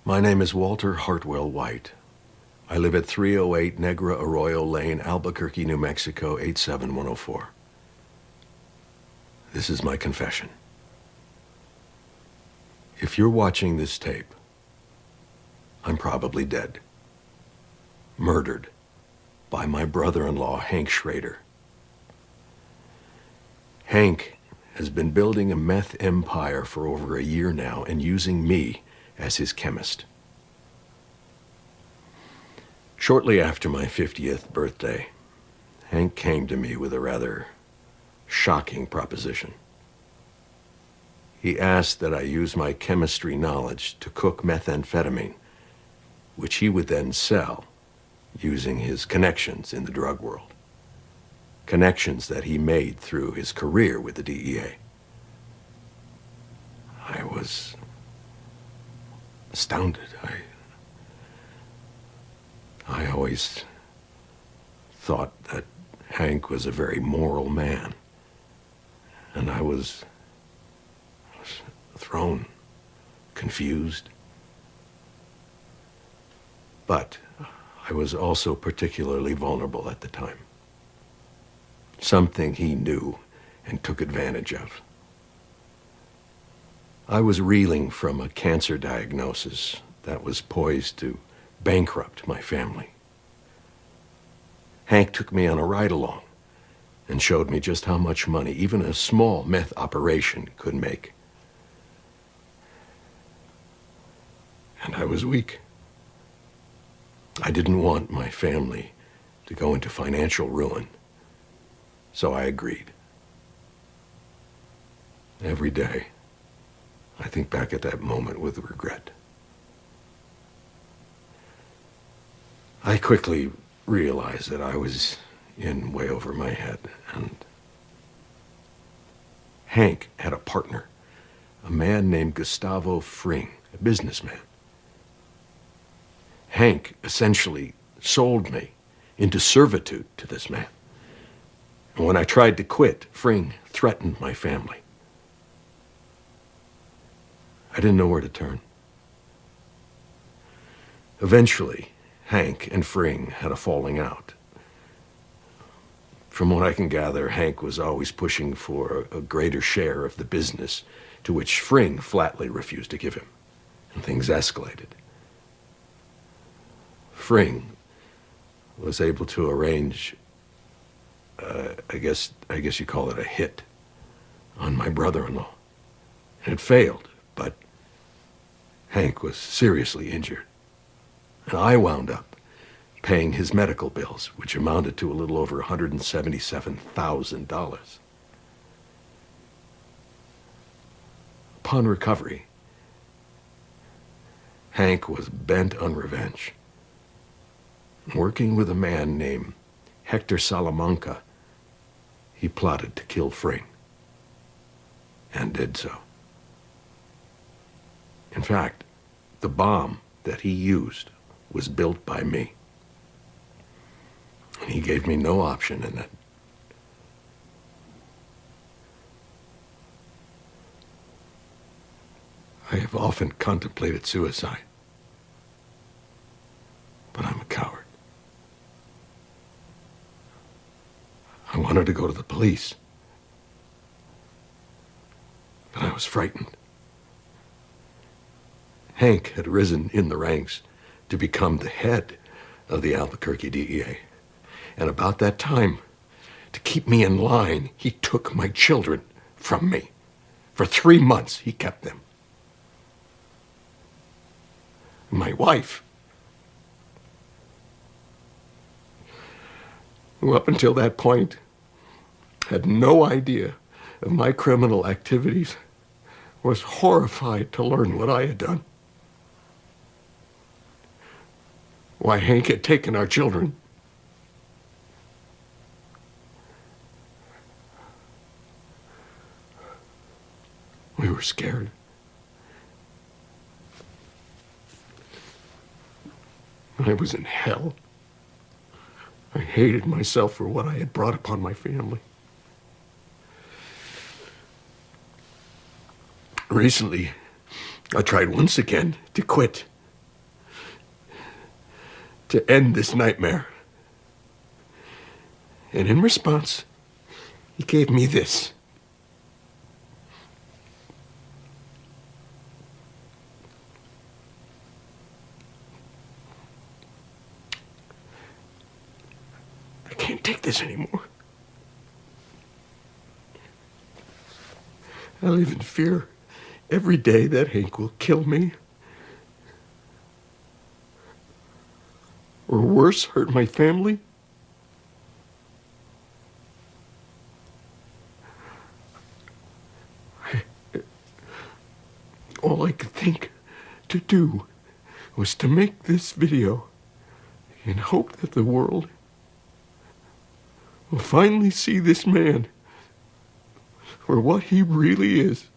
My name is Walter Hartwell White. I live at 308 Negra Arroyo Lane, Albuquerque, New Mexico, 87104. This is my confession. If you're watching this tape, I'm probably dead. Murdered by my brother-in-law, Hank Schrader. Hank has been building a meth empire for over a year now and using me as his chemist. Shortly after my 50th birthday, Hank came to me with a rather shocking proposition. He asked that I use my chemistry knowledge to cook methamphetamine, which he would then sell using his connections in the drug world. Connections that he made through his career with the DEA. I was astounded. I always thought that Hank was a very moral man, and I was thrown, confused. But I was also particularly vulnerable at the time. Something he knew and took advantage of. I was reeling from a cancer diagnosis that was poised to bankrupt my family. Hank took me on a ride-along and showed me just how much money even a small meth operation could make. And I was weak. I didn't want my family to go into financial ruin, so I agreed. Every day, I think back at that moment with regret. I quickly realized that I was in way over my head, and Hank had a partner, a man named Gustavo Fring, a businessman. Hank essentially sold me into servitude to this man. And when I tried to quit, Fring threatened my family. I didn't know where to turn. Eventually, Hank and Fring had a falling out. From what I can gather, Hank was always pushing for a greater share of the business, to which Fring flatly refused to give him, and things escalated. Fring was able to arrange, I guess you call it a hit, on my brother-in-law. And it failed, but Hank was seriously injured. And I wound up paying his medical bills, which amounted to a little over $177,000. Upon recovery, Hank was bent on revenge. Working with a man named Hector Salamanca, he plotted to kill Fring, and did so. In fact, the bomb that he used was built by me. And he gave me no option in it. I have often contemplated suicide, but I'm a coward. I wanted to go to the police, but I was frightened. Hank had risen in the ranks to become the head of the Albuquerque DEA. And about that time, to keep me in line, he took my children from me. For 3 months, he kept them. My wife, who up until that point had no idea of my criminal activities, was horrified to learn what I had done. Why Hank had taken our children. We were scared. I was in hell. I hated myself for what I had brought upon my family. Recently, I tried once again to quit, to end this nightmare. And in response, he gave me this. I can't take this anymore. I live in fear every day that Hank will kill me. Or worse, hurt my family. All I could think to do was to make this video in hope that the world will finally see this man for what he really is.